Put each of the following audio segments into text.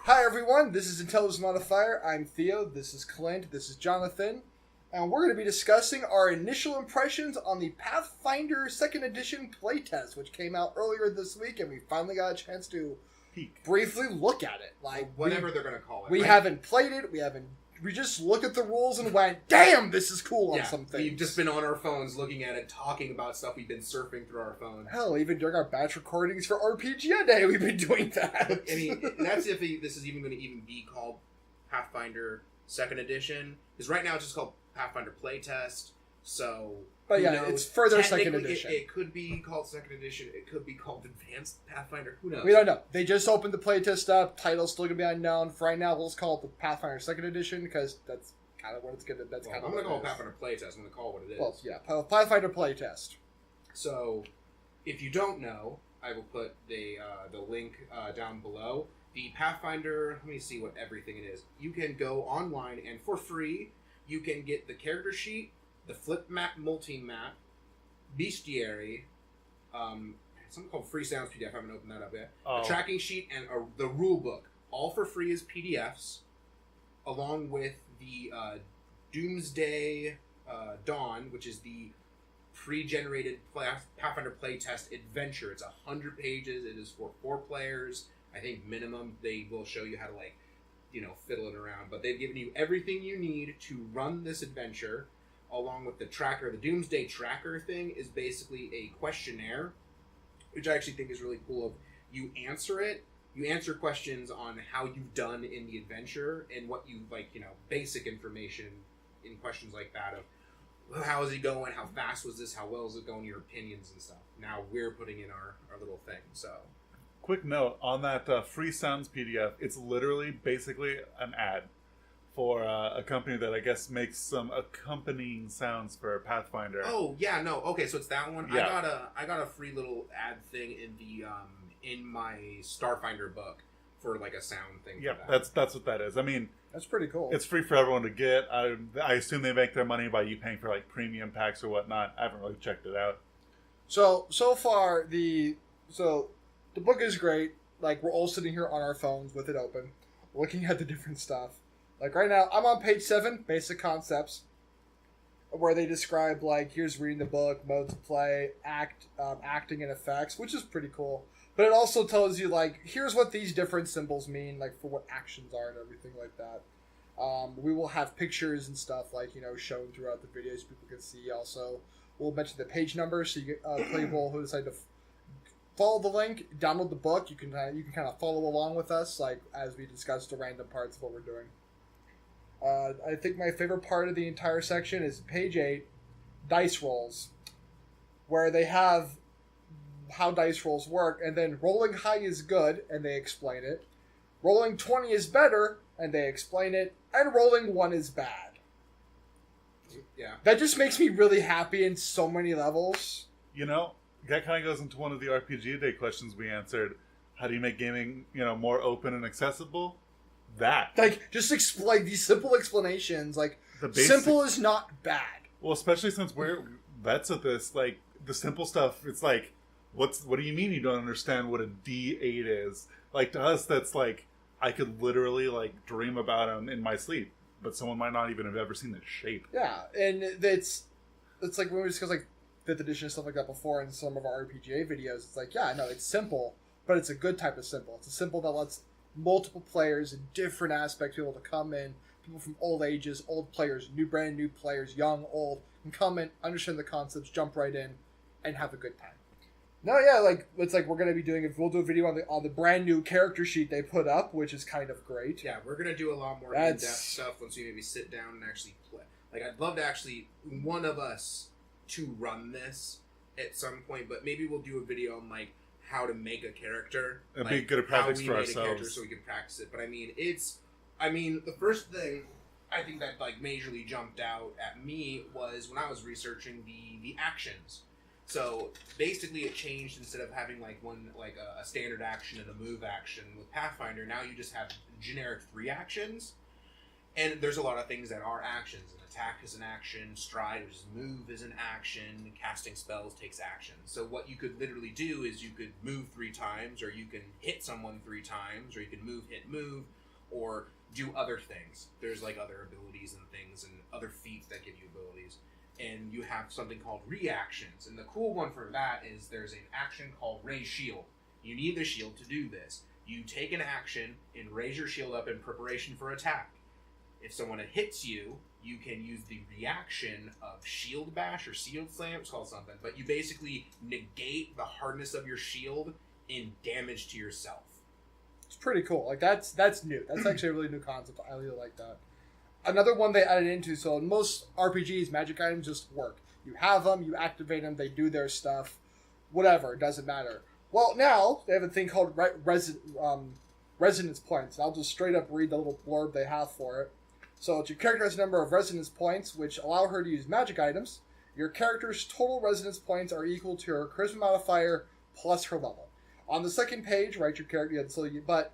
Hi everyone, this is Intelligence Modifier. I'm Theo, this is Clint, this is Jonathan, and we're going to be discussing our initial impressions on the Pathfinder 2nd Edition playtest, which came out earlier this week, and we finally got a chance to briefly look at it. Like whatever they're going to call it. We haven't played it, we just looked at the rules and went, damn, this is cool on some things. We've just been on our phones looking at it, talking about stuff we've been surfing through our phone. Hell, even during our batch recordings for RPG Day, we've been doing that. I mean, that's if this is even going to even be called Pathfinder 2nd Edition. Because right now it's just called Pathfinder Playtest, so... But yeah, it's further 2nd Edition. It could be called 2nd Edition. It could be called Advanced Pathfinder. Who knows? We don't know. They just opened the playtest up. Title's still going to be unknown. For right now, we'll just call it the Pathfinder 2nd Edition because that's kind of what it's going to... I'm going to call it Pathfinder Playtest. I'm going to call it what it is. Well, yeah, Pathfinder Playtest. So, if you don't know, I will put the link down below. The Pathfinder, let me see what everything it is. You can go online and for free, you can get the character sheet, the flip map, multi-map, bestiary, something called Free Sounds PDF, I haven't opened that up yet, a tracking sheet, and the rule book, all for free as PDFs, along with the Doomsday Dawn, which is the pre-generated Pathfinder playtest adventure. It's 100 pages, it is for 4 players, I think minimum. They will show you how to, fiddle it around, but they've given you everything you need to run this adventure, along with the tracker. The Doomsday Tracker thing is basically a questionnaire, which I actually think is really cool. You answer it, you answer questions on how you've done in the adventure and what you basic information in questions like that of how is it going, how fast was this, how well is it going, your opinions and stuff. Now we're putting in our little thing, so... Quick note, on that Free Sounds PDF, it's literally basically an ad for a company that I guess makes some accompanying sounds for Pathfinder. Oh yeah, no, okay, so it's that one. Yeah. I got a free little ad thing in the in my Starfinder book for like a sound thing. Yeah, for that. that's what that is. I mean, that's pretty cool. It's free for everyone to get. I assume they make their money by you paying for like premium packs or whatnot. I haven't really checked it out. So far the book is great. Like, we're all sitting here on our phones with it open, looking at the different stuff. Like, right now, I'm on page 7, Basic Concepts, where they describe, here's reading the book, modes of play, acting and effects, which is pretty cool. But it also tells you, here's what these different symbols mean, for what actions are and everything like that. We will have pictures and stuff, shown throughout the videos so people can see. Also, we'll mention the page number, so you get people who decide to follow the link, download the book. You can kind of follow along with us, as we discuss the random parts of what we're doing. I think my favorite part of the entire section is page 8, dice rolls, where they have how dice rolls work, and then rolling high is good, and they explain it. Rolling 20 is better, and they explain it, and rolling 1 is bad. Yeah. That just makes me really happy in so many levels. That kind of goes into one of the RPG Day questions we answered. How do you make gaming, more open and accessible? That. Just explain these simple explanations. The basic, simple is not bad. Well, especially since we're vets at this, the simple stuff, it's what do you mean you don't understand what a D8 is? To us, that's I could literally, dream about them in my sleep, but someone might not even have ever seen the shape. Yeah, and it's when we discussed, 5th edition and stuff like that before in some of our RPGA videos. It's it's simple, but it's a good type of simple. It's a simple that lets multiple players in different aspects be able to come in. People from old ages, old players, brand new players, young, old, can come in, understand the concepts, jump right in, and have a good time. No, yeah, it's we're going to be we'll do a video on the brand new character sheet they put up, which is kind of great. Yeah, we're going to do a lot more in-depth stuff once we maybe sit down and actually play. I'd love to actually, one of us, to run this at some point, but maybe we'll do a video on how to make a character. It'd be good practice for ourselves. A character so we can practice it. But the first thing I think that majorly jumped out at me was when I was researching the actions. So basically, it changed. Instead of having a standard action and a move action with Pathfinder, now you just have generic 3 actions. And there's a lot of things that are actions. An attack is an action, stride, which is move, is an action, casting spells takes action. So what you could literally do is you could move 3 times, or you can hit someone 3 times, or you can move, hit, move, or do other things. There's like other abilities and things and other feats that give you abilities. And you have something called reactions. And the cool one for that is there's an action called Raise Shield. You need the shield to do this. You take an action and raise your shield up in preparation for attack. If someone hits you, you can use the reaction of Shield Bash or Shield Slam. It's called something. But you basically negate the hardness of your shield in damage to yourself. It's pretty cool. Like, that's new. That's actually a really new concept. I really like that. Another one they added into, so in most RPGs, magic items just work. You have them, you activate them, they do their stuff. Whatever, it doesn't matter. Well, now, they have a thing called resonance points. And I'll just straight up read the little blurb they have for it. So, it's your character has a number of resonance points, which allow her to use magic items. Your character's total resonance points are equal to her charisma modifier plus her level. On the second page, write your character, but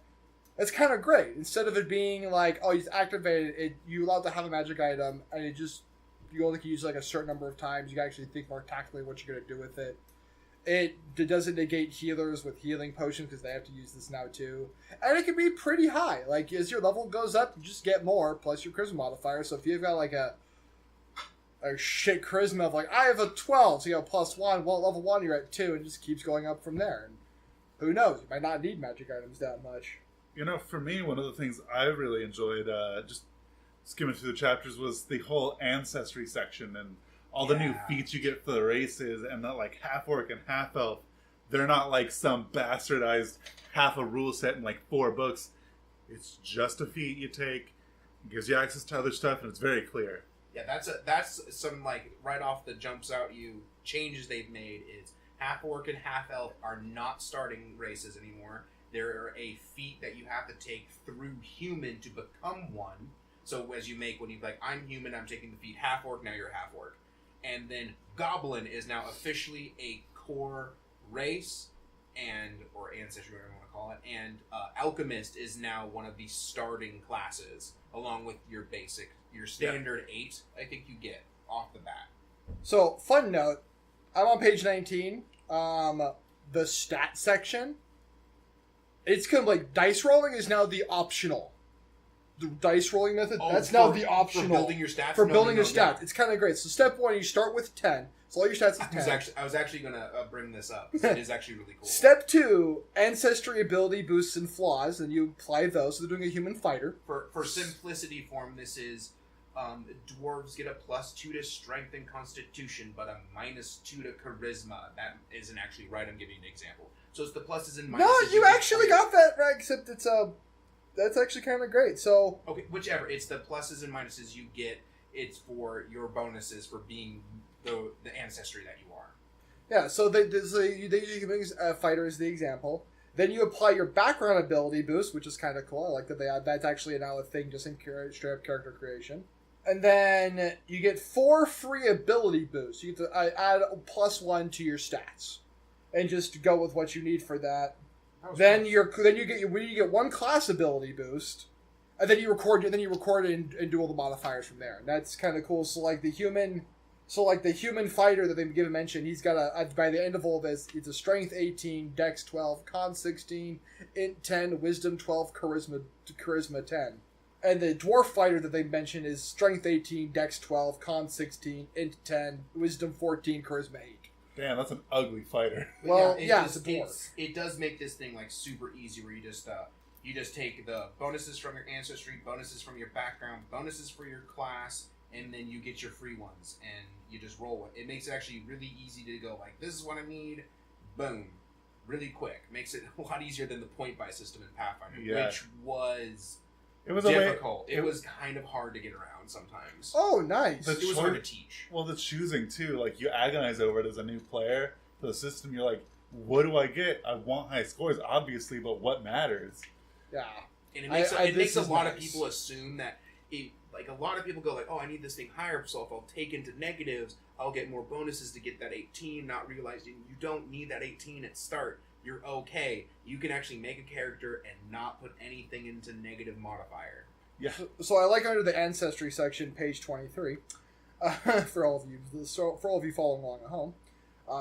it's kind of great. Instead of it being like, oh, he's activated, you're allowed to have a magic item, and you only can use like a certain number of times. You can actually think more tactically what you're going to do with it. It doesn't negate healers with healing potions because they have to use this now too. And it can be pretty high. Like, as your level goes up, you just get more, plus your charisma modifier. So if you've got like a shit charisma of like, I have a 12, so you have +1. Well, level 1, you're at 2, and it just keeps going up from there. And who knows? You might not need magic items that much. You know, for me, one of the things I really enjoyed just skimming through the chapters was the whole ancestry section and all the new feats you get for the races, and that like half orc and half elf, they're not like some bastardized half a rule set in like 4 books. It's just a feat you take, it gives you access to other stuff, and it's very clear. Yeah, that's some like right off the jumps out you changes they've made is half orc and half elf are not starting races anymore. They're a feat that you have to take through human to become one. So as when you like, I'm human, I'm taking the feat half orc, now you're half orc. And then Goblin is now officially a core race, or ancestry, whatever you want to call it. And Alchemist is now one of the starting classes, along with your standard 8, I think you get off the bat. So, fun note, I'm on page 19. The stat section, it's kind of like dice rolling is now the optional. The dice rolling method, that's now the optional. For building your stats? Yeah. It's kind of great. So step 1, you start with 10. So all your stats is 10. I was actually going to bring this up, because it is actually really cool. Step 2, ancestry ability boosts and flaws, and you apply those. So they're doing a human fighter. For simplicity form, this is dwarves get a +2 to strength and constitution, but a -2 to charisma. That isn't actually right. I'm giving you an example. So it's the pluses and minuses. No, you actually got that right, except it's that's actually kind of great. So okay, whichever. It's the pluses and minuses you get. It's for your bonuses for being the ancestry that you are. Yeah, so they use a fighter as the example. Then you apply your background ability boost, which is kind of cool. I like that they add that's actually now a thing just in straight up character creation. And then you get 4 free ability boosts. You get to add a +1 to your stats, and just go with what you need for that. Then you get 1 class ability boost, and then you record and do all the modifiers from there. And that's kind of cool. So like the human fighter that they've given mention, he's got by the end of all this, it's a strength 18, dex 12, con 16, int 10, wisdom 12, charisma 10. And the dwarf fighter that they mentioned is strength 18, dex 12, con 16, int 10, wisdom 14, charisma 8. Damn, that's an ugly fighter. Well, it's a dwarf. It does make this thing like super easy, where you just take the bonuses from your ancestry, bonuses from your background, bonuses for your class, and then you get your free ones, and you just roll it. It makes it actually really easy to go like, this is what I need, boom, really quick. Makes it a lot easier than the point buy system in Pathfinder, which was difficult. It was kind of hard to get around sometimes. Oh, nice. It was hard to teach. Well, the choosing too, like you agonize over it as a new player for the system. You're like, what do I get? I want high scores, obviously, but what matters? Yeah, and it makes a lot of people assume that like a lot of people go like, oh, I need this thing higher, so if I'll take into negatives, I'll get more bonuses to get that 18, not realizing you don't need that 18 at start. You're okay. You can actually make a character and not put anything into negative modifier. Yeah. So I like under the ancestry section, page 23, for all of you following along at home,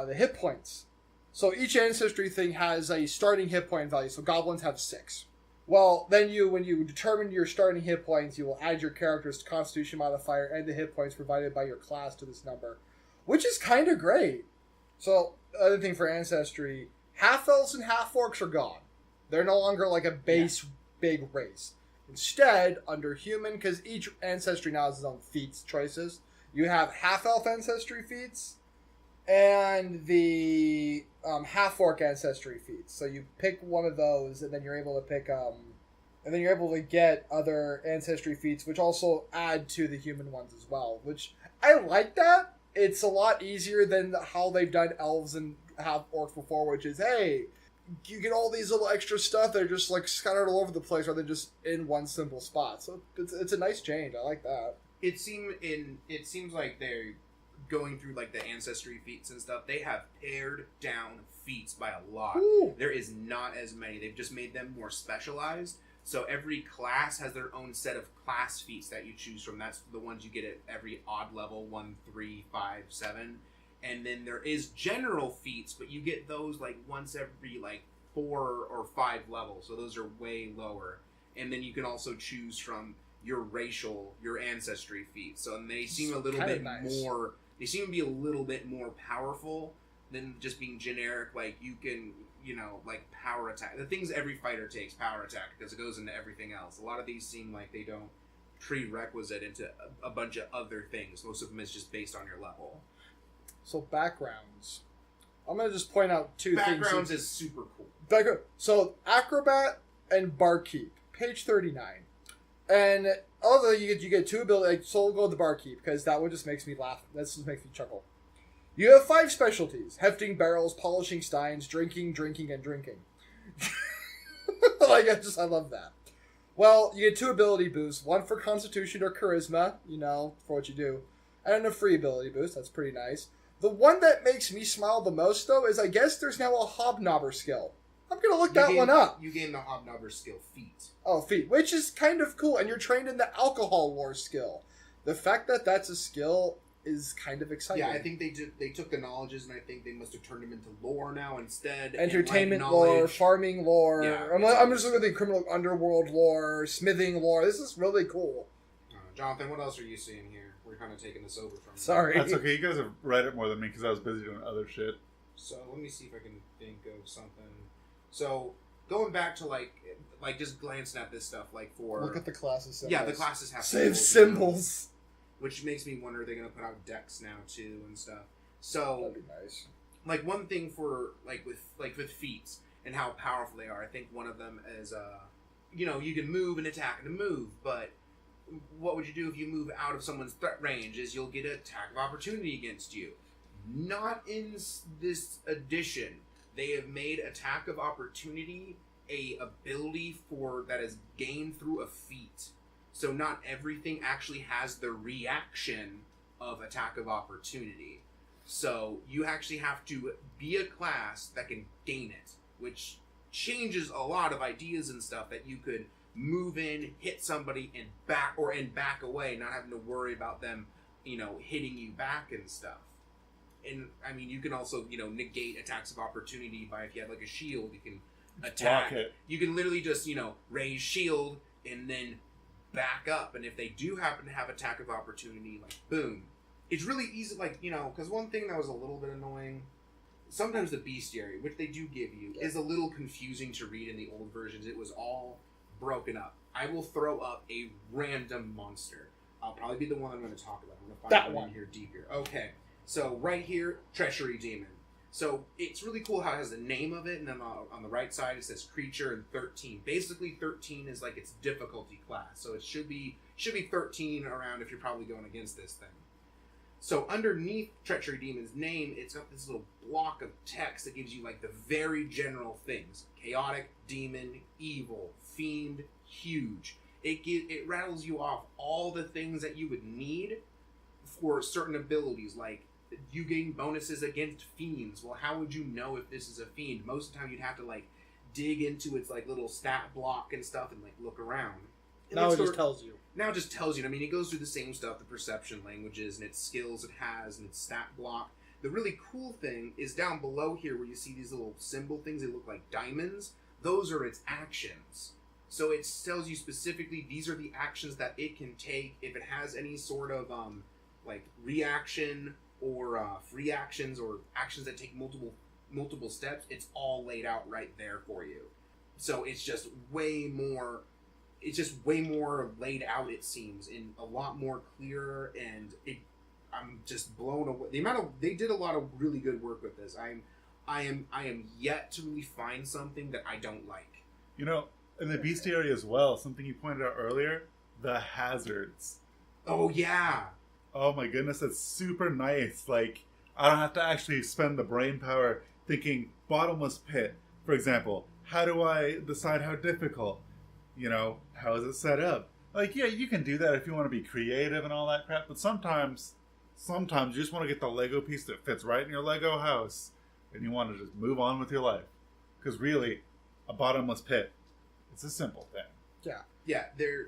the hit points. So each ancestry thing has a starting hit point value. So goblins have 6. Well, then when you determine your starting hit points, you will add your character's Constitution modifier and the hit points provided by your class to this number, which is kind of great. So, other thing for Ancestry, half-elves and half-orcs are gone. They're no longer like a base big race. Instead, under human, because each Ancestry now has its own feats choices, you have half-elf Ancestry feats and the half-orc Ancestry feats. So you pick one of those, and then you're able to pick, and then you're able to get other Ancestry feats, which also add to the human ones as well, which I like that. It's a lot easier than how they've done elves and half-orcs before, which is, hey, you get all these little extra stuff that are just like scattered all over the place rather than just in one simple spot. So it's a nice change. I like that. It seems like they're going through like the ancestry feats and stuff. They have pared down feats by a lot. Ooh. There is not as many. They've just made them more specialized. So every class has their own set of class feats that you choose from. That's the ones you get at every odd level, 1, 3, 5, 7. And then there is general feats, but you get those like once every like 4 or 5 levels. So those are way lower. And then you can also choose from your ancestry feats. So and they seem a little bit more. They seem to be a little bit more powerful than just being generic. Like you can, like power attack. The things every fighter takes, power attack, because it goes into everything else. A lot of these seem like they don't prerequisite into a bunch of other things. Most of them is just based on your level. So backgrounds. I'm going to just point out two things. Backgrounds is super cool. So Acrobat and Barkeep, page 39. And although you get 2 abilities, so we'll go with the Barkeep, because that one just makes me laugh. That just makes me chuckle. You have 5 specialties: hefting barrels, polishing steins, drinking, and drinking. I love that. Well, you get 2 ability boosts, one for Constitution or Charisma, for what you do, and a free ability boost. That's pretty nice. The one that makes me smile the most, though, is I guess there's now a Hobnobber skill. I'm going to look that one up. You gain the Hobnobber skill, Feat. Oh, Feat, which is kind of cool, and you're trained in the Alcohol War skill. The fact that that's a skill is kind of exciting. Yeah, I think they took the knowledges, and I think they must have turned them into lore now instead. Entertainment lore, farming lore. Yeah, I'm just looking at the criminal underworld lore, smithing lore. This is really cool. Jonathan, what else are you seeing here? We're kind of taking this over from you. Sorry. That's okay. You guys have read it more than me because I was busy doing other shit. So let me see if I can think of something. So going back to like just glancing at this stuff, like for look at the classes. Symbols. Yeah, the classes have save symbols, which makes me wonder, are they going to put out decks now too and stuff? So that'd be nice. Like one thing for with feats and how powerful they are. I think one of them is you can move and attack and move, but what would you do if you move out of someone's threat range? Is you'll get an attack of opportunity against you. Not in this edition. They have made attack of opportunity a ability that is gained through a feat. So not everything actually has the reaction of attack of opportunity. So you actually have to be a class that can gain it, which changes a lot of ideas and stuff that you could move in, hit somebody, and back away, not having to worry about them, hitting you back and stuff. And I mean, you can also, negate attacks of opportunity by, if you have like a shield, you can attack. You can literally just, raise shield and then back up. And if they do happen to have attack of opportunity, like boom, it's really easy. Like, because one thing that was a little bit annoying, sometimes the bestiary, which they do give you, is a little confusing to read in the old versions. It was all broken up. I will throw up a random monster. I'll probably be the one I'm going to talk about. I'm going to find that one here deep here. Okay, so right here, Treachery Demon. So it's really cool how it has the name of it, and then on the right side it says creature and 13. Basically, 13 is like its difficulty class, so it should be 13 around if you're probably going against this thing. So underneath Treachery Demon's name, it's got this little block of text that gives you like the very general things: chaotic, demon, evil, fiend, huge. It rattles you off all the things that you would need for certain abilities, like you gain bonuses against fiends. Well, how would you know if this is a fiend? Most of the time you'd have to like dig into its like little stat block and stuff and like look around. Now it just tells you. Now it just tells you. I mean, it goes through the same stuff, the perception languages and its skills it has and its stat block. The really cool thing is down below here where you see these little symbol things that look like diamonds. Those are its actions. So it tells you specifically these are the actions that it can take if it has any sort of like reaction or free actions or actions that take multiple steps. It's all laid out right there for you. So it's just way more. It's just way more laid out. It seems, and a lot more clearer. And I'm just blown away. They did a lot of really good work with this. I am yet to really find something that I don't like. You know, in the bestiary as well, something you pointed out earlier, the hazards. Oh yeah. Oh my goodness, that's super nice. Like, I don't have to actually spend the brain power thinking bottomless pit, for example. How do I decide how difficult? You know, how is it set up? Like, yeah, you can do that if you want to be creative and all that crap, but sometimes you just want to get the Lego piece that fits right in your Lego house, and you want to just move on with your life. Because really, a bottomless pit, it's a simple thing. Yeah,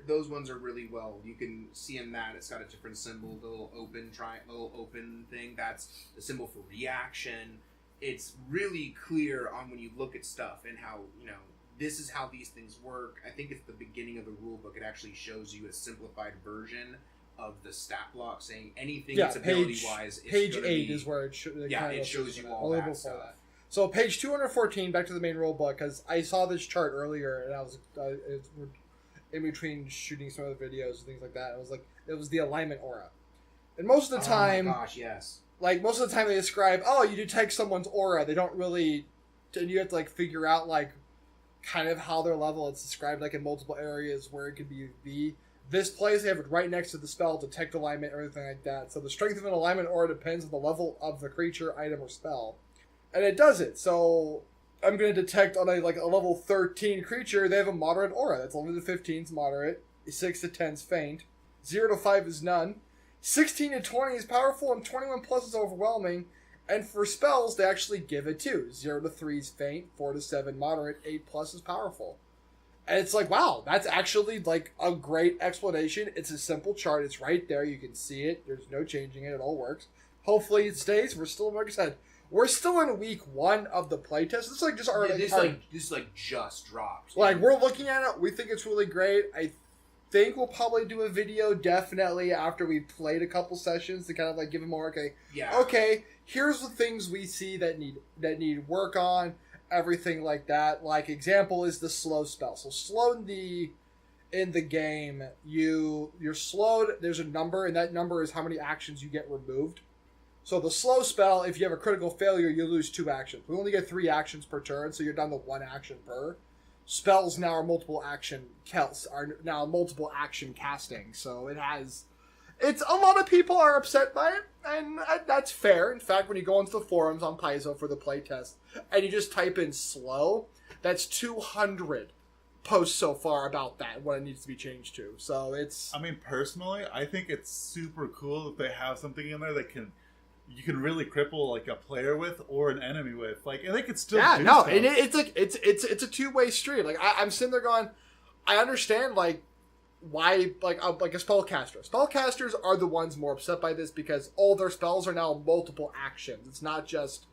those ones are really well. You can see in that it's got a different symbol, the little open thing. That's the symbol for reaction. It's really clear on when you look at stuff and how, you know, this is how these things work. I think it's the beginning of the rule book. It actually shows you a simplified version of the stat block saying anything that's ability-wise. Page 8 is where it shows you all that stuff. So page 214, back to the main rule book, because I saw this chart earlier, and I was in between shooting some of the videos and things like that. It was the alignment aura. And most of the time... Oh my gosh, yes. Like, most of the time they describe, you detect someone's aura. They don't really... And you have to, like, figure out, like, kind of how their level. It's described, like, in multiple areas where it could be. This place, they have it right next to the spell, detect alignment, everything like that. So the strength of an alignment aura depends on the level of the creature, item, or spell. And it does it. So I'm going to detect on a level 13 creature, they have a moderate aura. That's 11 to 15 is moderate. 6 to 10 is faint. 0 to 5 is none. 16 to 20 is powerful, and 21 plus is overwhelming. And for spells, they actually give it 2. 0 to 3 is faint. 4 to 7 moderate. 8 plus is powerful. And it's like, wow, that's actually like a great explanation. It's a simple chart. It's right there. You can see it. There's no changing it. It all works. Hopefully it stays. We're still, like I said, we're still in week 1 of the playtest. This is like just our... This just dropped. Like, we're looking at it. We think it's really great. I think we'll probably do a video definitely after we played a couple sessions to kind of like give them more, okay, here's the things we see that need work on, everything like that. Like, example is the slow spell. So slow in the game, you're slowed, there's a number, and that number is how many actions you get removed. So the slow spell, if you have a critical failure, you lose 2 actions. We only get 3 actions per turn, so you're down to 1 action per. Spells now are multiple action casting, so it's a lot of people are upset by it, and that's fair. In fact, when you go into the forums on Paizo for the playtest, and you just type in slow, that's 200 posts so far about that, what it needs to be changed to. So it's... I mean, personally, I think it's super cool if they have something in there that you can really cripple like a player with or an enemy with, like, and they could still do stuff. And it's like it's a 2-way street. Like I'm sitting there going, I understand like why like a spellcaster. Spellcasters are the ones more upset by this because all their spells are now multiple actions. It's not just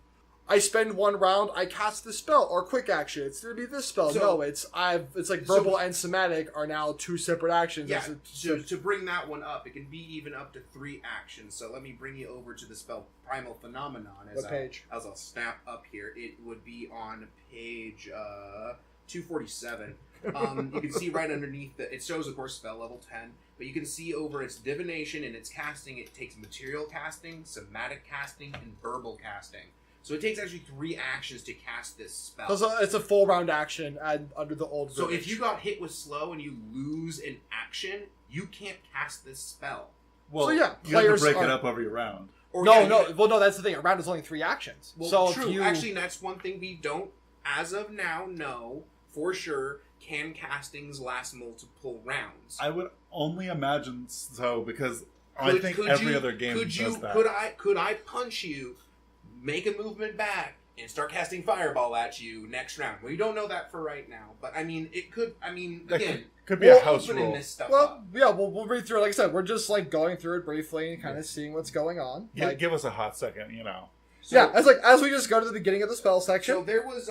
I spend 1 round, I cast this spell, or quick action. It's going to be this spell. It's like verbal and somatic are now 2 separate actions. Yeah, to bring that one up, it can be even up to 3 actions. So let me bring you over to the spell Primal Phenomenon. As I'll snap up here. It would be on page 247. You can see right underneath it shows, of course, spell level 10, but you can see over its divination and its casting, it takes material casting, somatic casting, and verbal casting. So it takes actually 3 actions to cast this spell. So it's a full round action under the old So if you got hit with slow and you lose an action, you can't cast this spell. Well, so yeah, you have to break it up every round. No, that's the thing. A round is only 3 actions. Well, so true. Actually, that's one thing we don't, as of now, know for sure. Can castings last multiple rounds? I would only imagine so, because I think every other game does that. Could I punch you, make a movement back, and start casting Fireball at you next round. We don't know that for right now, but I mean, it could. I mean, That again, could be a we're house opening rule. this stuff Well, up. yeah, we'll read through it. Like I said, we're just like going through it briefly and kind of seeing what's going on. Like, Give us a hot second, you know. So, yeah, as we just go to the beginning of the spell section. So there was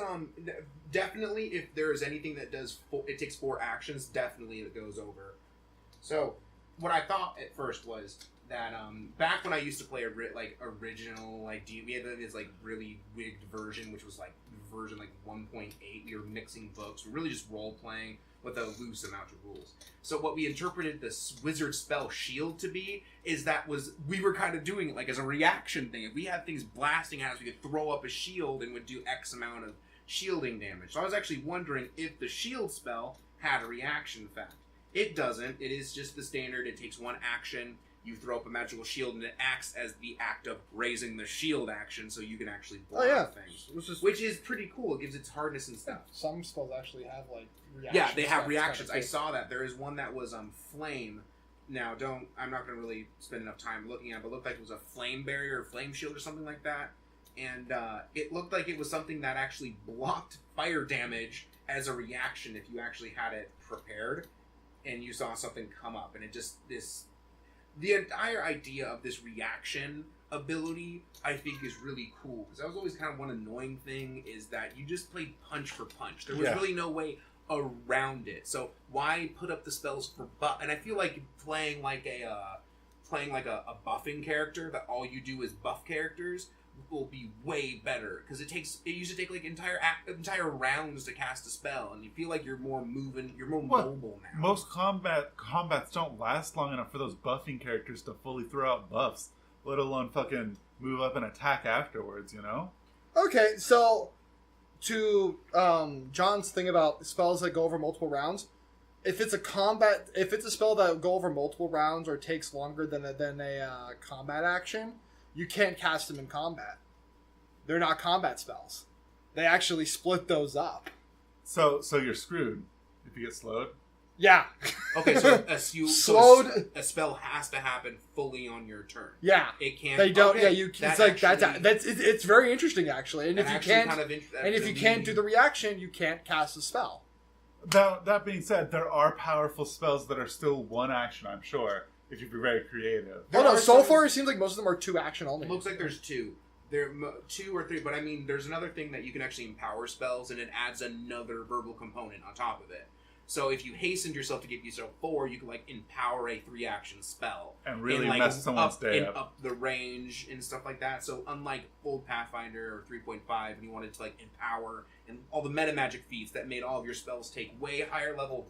definitely, if there is anything that does it takes 4 actions, definitely it goes over. So what I thought at first was that back when I used to play original we had this like really wigged version, which was like version like 1.8. We were mixing books, we were really just role playing with a loose amount of rules. So what we interpreted this wizard spell shield to be is we were kind of doing it like as a reaction thing. If we had things blasting at us, we could throw up a shield and would do X amount of shielding damage. So I was actually wondering if the shield spell had a reaction effect. It doesn't. It is just the standard. It takes 1 action. You throw up a magical shield, and it acts as the act of raising the shield action, so you can actually block things. Which is pretty cool. It gives its hardness and stuff. Some spells actually have like reactions. Yeah, they have reactions. I saw that. There is one that was flame. Now, I'm not going to really spend enough time looking at it, but it looked like it was a flame barrier or flame shield or something like that. And it looked like it was something that actually blocked fire damage as a reaction if you actually had it prepared and you saw something come up. And it just, the entire idea of this reaction ability, I think, is really cool. Because that was always kind of one annoying thing, is that you just played punch for punch. There was really no way around it. So why put up the spells for buff? And I feel like playing like a buffing character, that all you do is buff characters, will be way better, because it used to take like entire rounds to cast a spell, and you feel like you're more mobile now. Most combats don't last long enough for those buffing characters to fully throw out buffs, let alone fucking move up and attack afterwards, you know? Okay, so to John's thing about spells that go over multiple rounds, if it's a spell that go over multiple rounds or takes longer than a combat action, you can't cast them in combat. They're not combat spells. They actually split those up. So you're screwed if you get slowed. Yeah. Okay, so a spell has to happen fully on your turn. Yeah. It can't. They don't. Okay, Yeah, you. It's like it's very interesting actually. And if you can't do the reaction, you can't cast a spell. That being said, there are powerful spells that are still 1 action, I'm sure, if you're very creative. So far it seems like most of them are 2 action only. It looks like there's 2. There are 2 or 3, but I mean, there's another thing that you can actually empower spells, and it adds another verbal component on top of it. So if you hastened yourself to give yourself 4, you can like empower a 3-action spell and really mess someone's day up. Up the range and stuff like that. So unlike old Pathfinder or 3.5, and you wanted to like empower and all the meta magic feats that made all of your spells take way higher level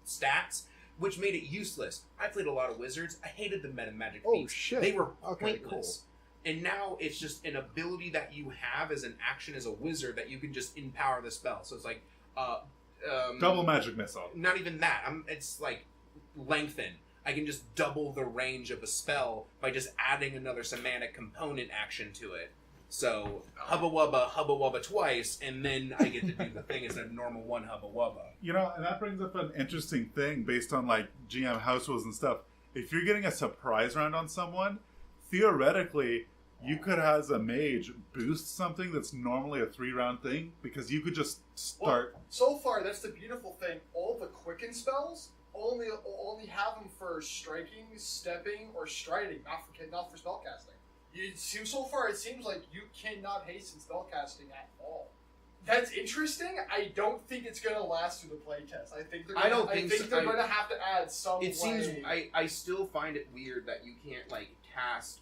stats, which made it useless. I played a lot of wizards. I hated the meta magic feats. Shit. They were Okay, pointless. Cool. And now it's just an ability that you have as an action as a wizard that you can just empower the spell. So it's like double magic missile. Not even that. It's like lengthen. I can just double the range of a spell by just adding another semantic component action to it. So hubba wubba twice, and then I get to do the thing instead of normal 1 hubba wubba. You know, and that brings up an interesting thing based on like GM house rules and stuff. If you're getting a surprise round on someone, theoretically, you could, as a mage, boost something that's normally a 3-round thing, because you could just start. Well, so far, that's the beautiful thing. All the quicken spells only have them for striking, stepping, or striding, not for spellcasting. It seems like you cannot hasten spellcasting at all. That's interesting. I don't think it's going to last through the playtest. I think they're going to have to add some. It seems. I still find it weird that you can't like cast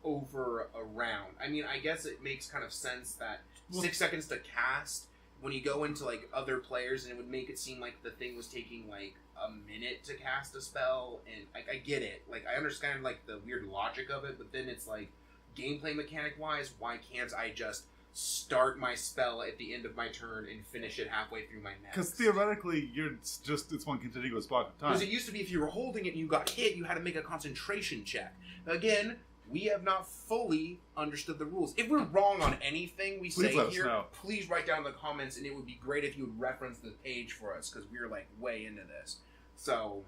over a round. I mean, I guess it makes kind of sense that 6 seconds to cast when you go into like other players, and it would make it seem like the thing was taking like a minute to cast a spell, and I get it. Like, I understand like the weird logic of it, but then it's like, gameplay mechanic wise, why can't I just start my spell at the end of my turn and finish it halfway through my next? Because theoretically, it's one contiguous block of time. Because it used to be if you were holding it and you got hit, you had to make a concentration check. Again, we have not fully understood the rules. If we're wrong on anything we say here, please write down in the comments, and it would be great if you would reference the page for us, because we're like way into this. So,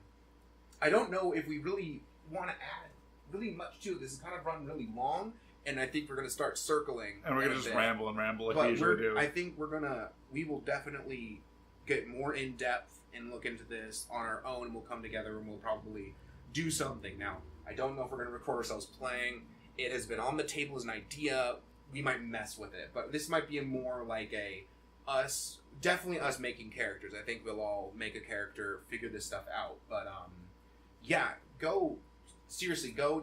I don't know if we really want to add really much to it. This has kind of run really long, and I think we're gonna start circling. And we're gonna just ramble and ramble like but we usually do. I think we will definitely get more in depth and look into this on our own, and we'll come together and we'll probably do something. Now, I don't know if we're gonna record ourselves playing. It has been on the table as an idea. We might mess with it, but this might be a more like definitely us making characters. I think we'll all make a character, figure this stuff out. But yeah, go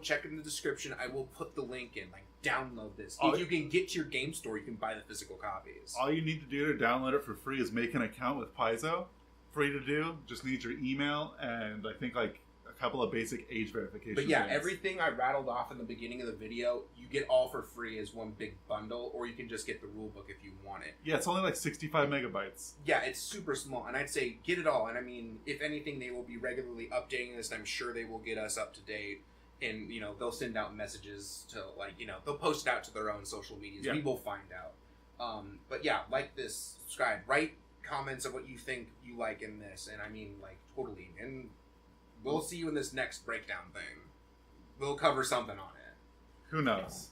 check in the description. I will put the link in. Like, download this. If you can get to your game store, you can buy the physical copies. All you need to do to download it for free is make an account with Paizo. Free to do. Just need your email and I think like a couple of basic age verification. But yeah, everything I rattled off in the beginning of the video, you get all for free as one big bundle, or you can just get the rule book if you want it. Yeah, it's only like 65 megabytes. Yeah, it's super small, and I'd say get it all. And I mean, if anything, they will be regularly updating this, and I'm sure they will get us up to date. And, you know, they'll send out messages to, like, you know, they'll post it out to their own social medias. Yeah. We will find out. But yeah, like this, subscribe, write comments of what you think you like in this. And I mean, like, totally. And we'll see you in this next breakdown thing. We'll cover something on it. Who knows?